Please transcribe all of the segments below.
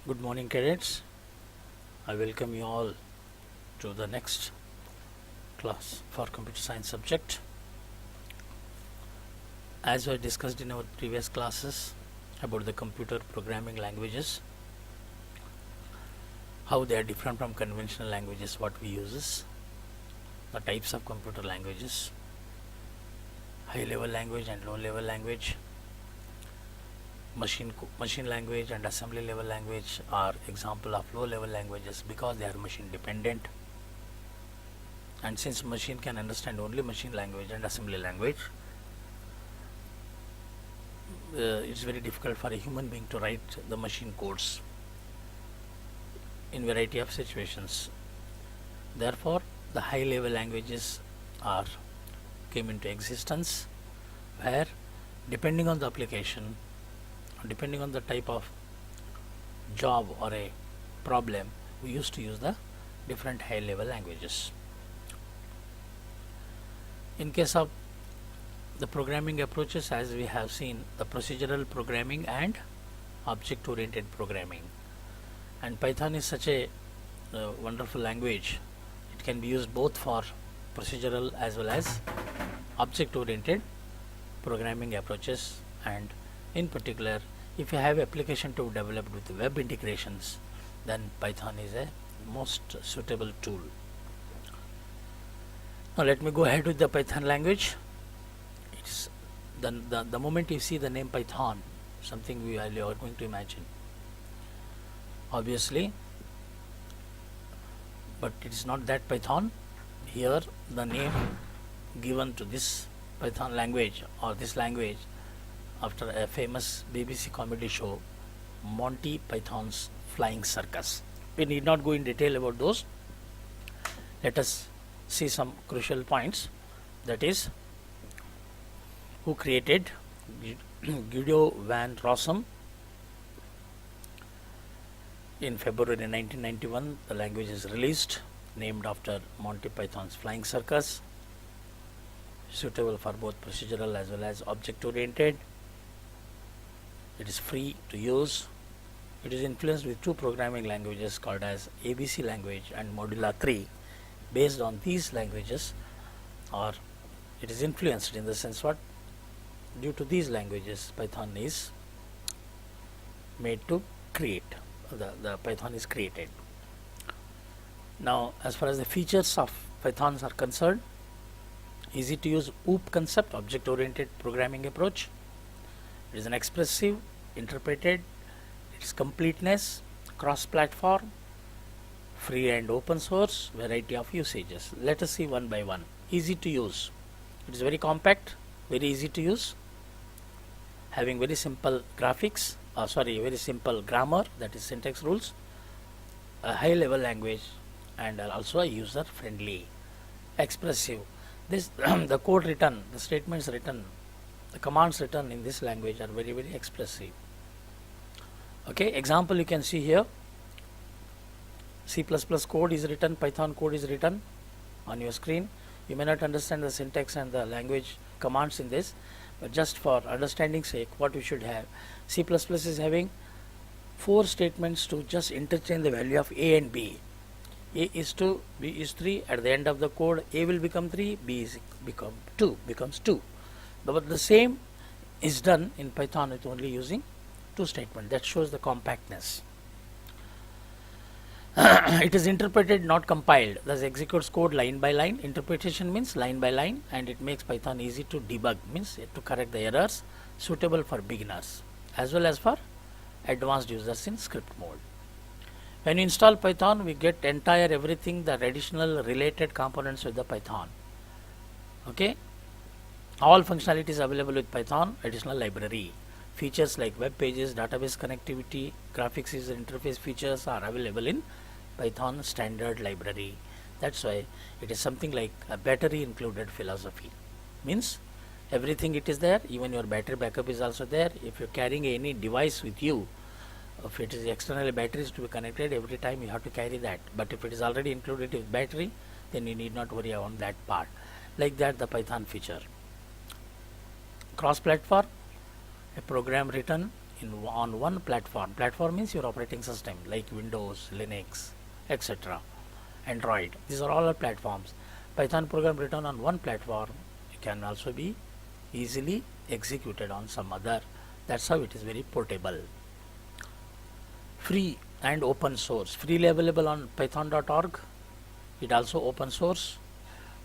Good morning, cadets. I welcome you all to the next class for computer science subject. As I discussed in our previous classes about the computer programming languages, how they are different from conventional languages what we use, the types of computer languages, high level language and low level language, machine language and assembly level language are example of low level languages because they are machine dependent, and since machine can understand only machine language and assembly language, it's very difficult for a human being to write the machine codes in variety of situations. Therefore, the high level languages came into existence, where depending on the application, depending on the type of job or a problem, we used to use the different high level languages. In case of the programming approaches, as we have seen, the procedural programming and object oriented programming, and Python is such a wonderful language. It can be used both for procedural as well as object oriented programming approaches, and in particular, if you have application to develop with web integrations, then Python is a most suitable tool. Now let me go ahead with the Python language. It's the moment you see the name Python, something we are going to imagine, obviously, but it is not that Python. Here the name given to this Python language or this language after a famous BBC comedy show, Monty Python's Flying Circus. We need not go in detail about those. Let us see some crucial points. That is, who created Guido van Rossum. In February 1991, the language is released, named after Monty Python's Flying Circus, suitable for both procedural as well as object oriented. It is free to use. It is influenced with two programming languages called as ABC language and Modula 3. Based on these languages, or it is influenced in the sense what, due to these languages, Python is made to create. The Python is created. Now, as far as the features of Python are concerned, easy to use OOP concept, object oriented programming approach. It is an expressive, interpreted, its completeness, cross platform, free and open source, variety of usages. Let us see one by one. Easy to use. It is very compact, very easy to use, having very simple graphics, very simple grammar, that is syntax rules, a high level language, and also a user friendly, expressive. This the code written, the statements written, the commands written in this language are very, very expressive. Okay, example you can see here. C++ code is written, Python code is written on your screen. You may not understand the syntax and the language commands in this, but just for understanding sake, what we should have, C++ is having 4 statements to just interchange the value of A and B. A is 2, B is 3. At the end of the code, A will become 3, B is becomes 2. But the same is done in Python with only using 2 statements. That shows the compactness. It is interpreted, not compiled. Thus executes code line by line. Interpretation means line by line, and it makes Python easy to debug, means to correct the errors, suitable for beginners as well as for advanced users in script mode. When you install Python, we get entire everything, the additional related components with the Python. Okay, all functionalities available with Python. Additional library features like web pages, database connectivity, graphics user interface features are available in Python standard library. That's why it is something like a battery included philosophy. Means everything it is there, even your battery backup is also there. If you're carrying any device with you, if it is external batteries to be connected, every time you have to carry that. But if it is already included with battery, then you need not worry on that part. Like that, the Python feature. Cross platform, a program written on one platform. Platform means your operating system like Windows, Linux, etc. Android. These are all our platforms. Python program written on one platform can also be easily executed on some other. That's how it is very portable. Free and open source. Freely available on python.org. It also open source.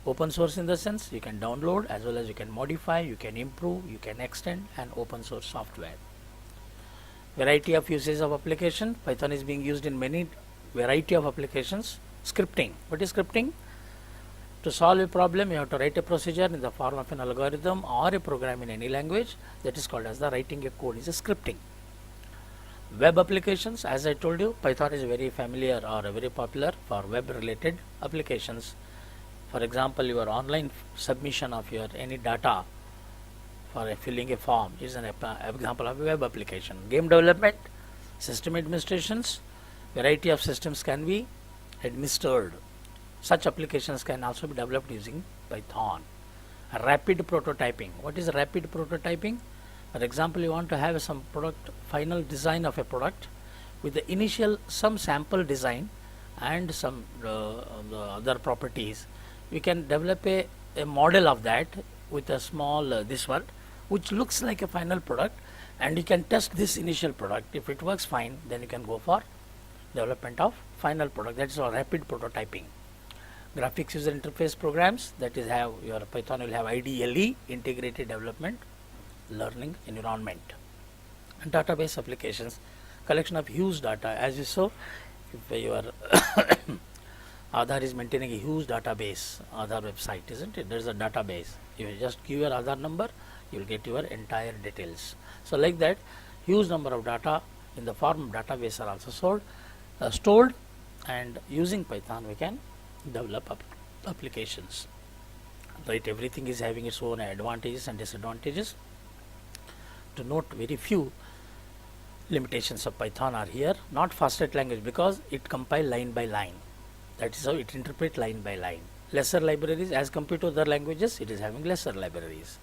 Open source in the sense you can download as well as you can modify, you can improve, you can extend, and open source software. Variety of uses of application. Python is being used in many variety of applications. Scripting. What is scripting? To solve a problem, you have to write a procedure in the form of an algorithm or a program in any language. That is called as the writing a code is a scripting. Web applications, as I told you, Python is very familiar or very popular for web related applications. For example, your online submission of your any data for filling a form is an example of a web application. Game development, system administrations, variety of systems can be administered. Such applications can also be developed using Python. Rapid prototyping. What is rapid prototyping? For example, you want to have some product, final design of a product with the initial some sample design and some the other properties. We can develop a model of that with a small this one which looks like a final product, and you can test this initial product. If it works fine, then you can go for development of final product. That is our rapid prototyping. Graphics user interface programs, that is have your Python will have IDLE, integrated development learning environment. And database applications, collection of huge data. As you saw, if your Aadhaar is maintaining a huge database, Aadhaar website, isn't it? There is a database. You just give your Aadhaar number, you will get your entire details. So like that, huge number of data in the form of database are also stored, and using Python we can develop applications. Right, everything is having its own advantages and disadvantages. To note very few limitations of Python are here. Not fastest language because it compiles line by line. That is how it interprets line by line. Lesser libraries as compared to other languages, it is having lesser libraries.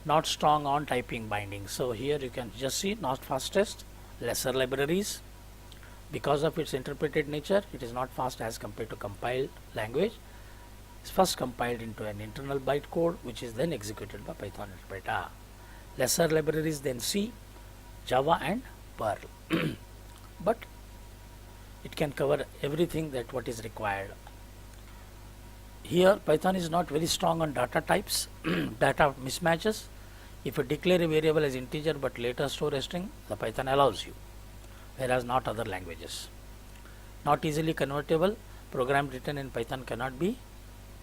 Not strong on typing binding. So here you can just see not fastest, lesser libraries. Because of its interpreted nature, it is not fast as compared to compiled language. It's first compiled into an internal bytecode which is then executed by Python interpreter. Lesser libraries than C, Java and Perl. But it can cover everything that what is required. Here Python is not very strong on data types, data mismatches. If you declare a variable as integer but later store a string, the Python allows you, whereas not other languages. Not easily convertible. Program written in Python cannot be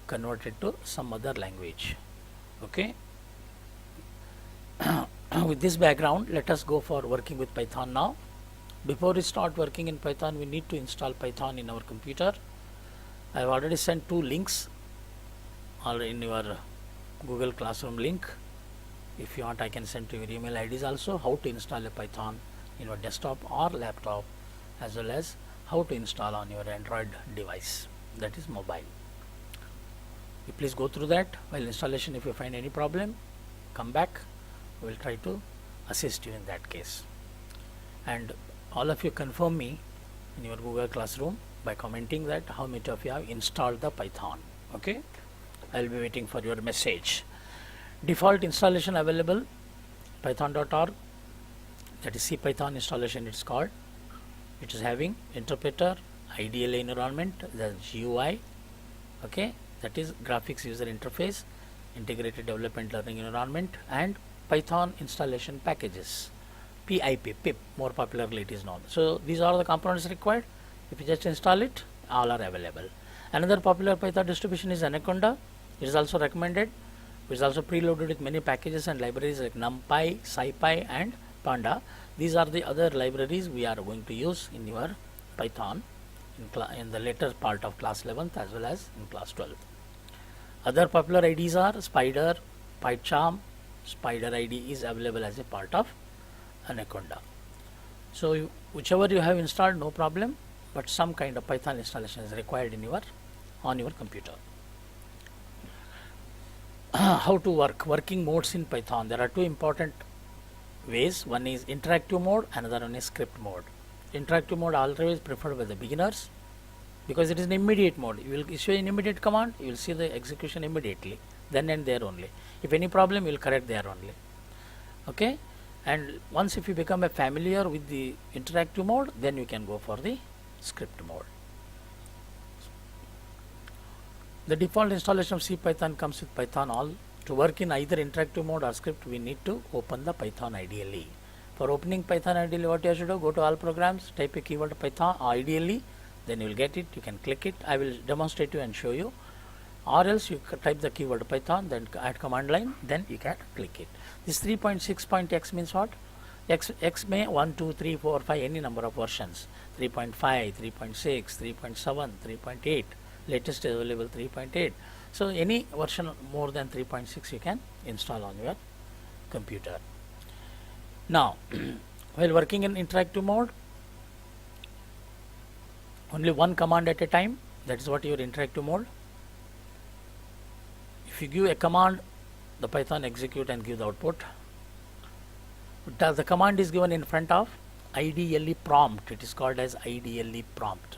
converted to some other language. Okay. With this background, let us go for working with Python now. Before we start working in Python, we need to install Python in our computer. I have already sent 2 links or in your Google Classroom link. If you want, I can send to your email IDs also how to install a Python in your desktop or laptop, as well as how to install on your Android device, that is mobile. You please go through that. While installation, if you find any problem, come back. We will try to assist you in that case. And all of you confirm me in your Google Classroom by commenting that how many of you have installed the Python. Okay, I will be waiting for your message. Default installation available, python.org, that is C Python installation it's called. It is having interpreter, IDLE environment, the GUI, okay, that is graphics user interface, integrated development learning environment, and Python installation packages, pip, more popularly it is known. So these are the components required. If you just install it, all are available. Another popular Python distribution is Anaconda. It is also recommended. It is also preloaded with many packages and libraries like NumPy, SciPy and Panda. These are the other libraries we are going to use in your Python in the later part of class 11th as well as in class 12th. Other popular IDs are Spider, PyCharm. Spider ID is available as a part of Anaconda. So whichever you have installed, no problem, but some kind of Python installation is required in on your computer. How to work, working modes in Python. There are 2 important ways. One is interactive mode, another one is script mode. Interactive mode always preferred by the beginners because it is an immediate mode. You will issue an immediate command, you will see the execution immediately, then and there only. If any problem, you will correct there only. Okay, and once if you become a familiar with the interactive mode, then you can go for the script mode. The default installation of CPython comes with Python all. To work in either interactive mode or script, we need to open the Python IDLE. For opening Python IDLE, what you have to do, go to all programs, type a keyword Python IDLE, then you will get it. You can click it. I will demonstrate you and show you. Or else you type the keyword Python, then add command line, then you can click it. This 3.6.x means what? X may 1, 2, 3, 4, 5, any number of versions. 3.5, 3.6, 3.7, 3.8, latest available 3.8. So any version more than 3.6 you can install on your computer. Now, while working in interactive mode, only one command at a time, that is what your interactive mode. If you give a command, the Python execute and give the output. The command is given in front of IDLE prompt. It is called as IDLE prompt.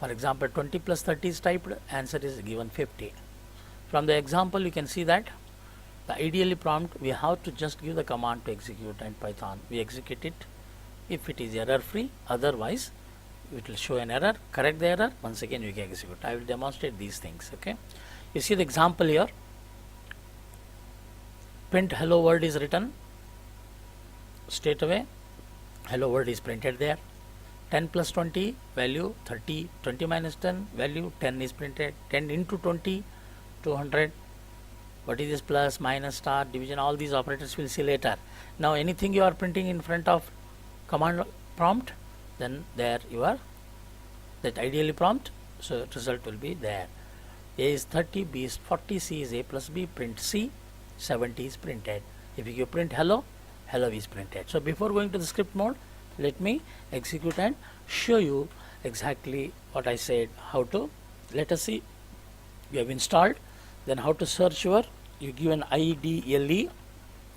For example, 20 plus 30 is typed, answer is given 50. From the example, you can see that the IDLE prompt, we have to just give the command to execute, and Python, we execute it if it is error free, otherwise it will show an error, correct the error, once again you can execute. I will demonstrate these things. Okay, you see the example here. Print hello world is written, straight away hello world is printed there. 10 plus 20 value 30, 20 minus 10 value 10 is printed. 10 into 20 200. What is this? Plus, minus, star, division, all these operators we'll see later. Now anything you are printing in front of command prompt, then there you are, that IDLE prompt, so result will be there. A is 30, B is 40, C is A plus B, print C, 70 is printed. If you give print hello, hello is printed. So before going to the script mode, let me execute and show you exactly what I said, how to. Let us see, you have installed, then how to search your, you give an IDLE,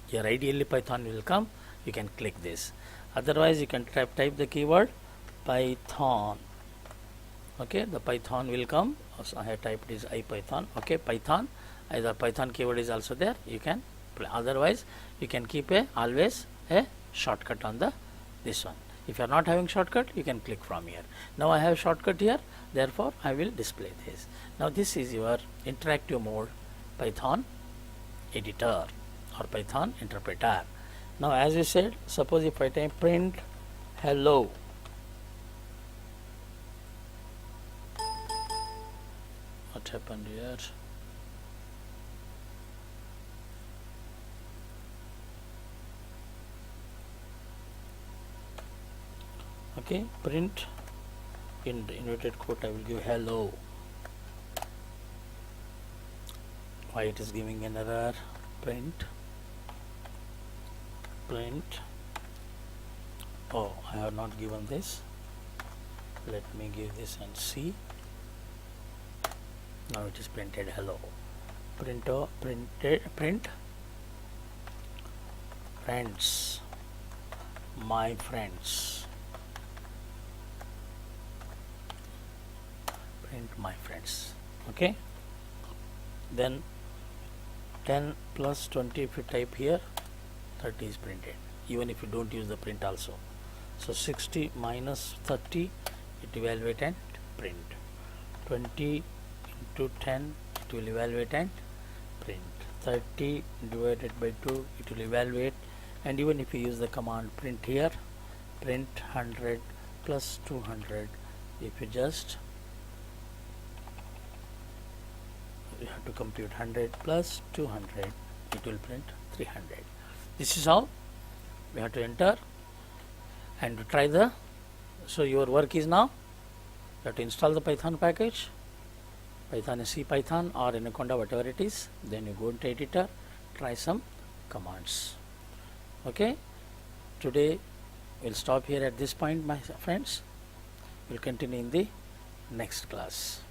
your IDLE Python will come, you can click this. Otherwise you can type the keyword Python. Okay, the Python will come. Also I have typed is IPython. Okay, Python, either Python keyword is also there, you can play. Otherwise you can keep always a shortcut on the this one. If you are not having shortcut, you can click from here. Now I have shortcut here, therefore I will display this. Now this is your interactive mode Python editor or Python interpreter. Now as we said, suppose if I type print hello, what happened here? Okay, print in the inverted quote I will give hello. Why it is giving an error? Print. Oh, I have not given this. Let me give this and see. Now it is printed hello. Print friends, my friends. Print my friends. Okay, then 10 plus 20, if you type here, 30 is printed, even if you don't use the print also. So 60 minus 30, it evaluate and print. 20 into 10, it will evaluate and print. 30 divided by 2, it will evaluate. And even if you use the command print here, print 100 plus 200, if you just, you have to compute 100 plus 200, it will print 300. This is how we have to enter and to try the. So your work is now, you have to install the Python package, Python is CPython or Anaconda, whatever it is. Then you go into editor, try some commands. Okay, today we'll stop here at this point, my friends. We'll continue in the next class.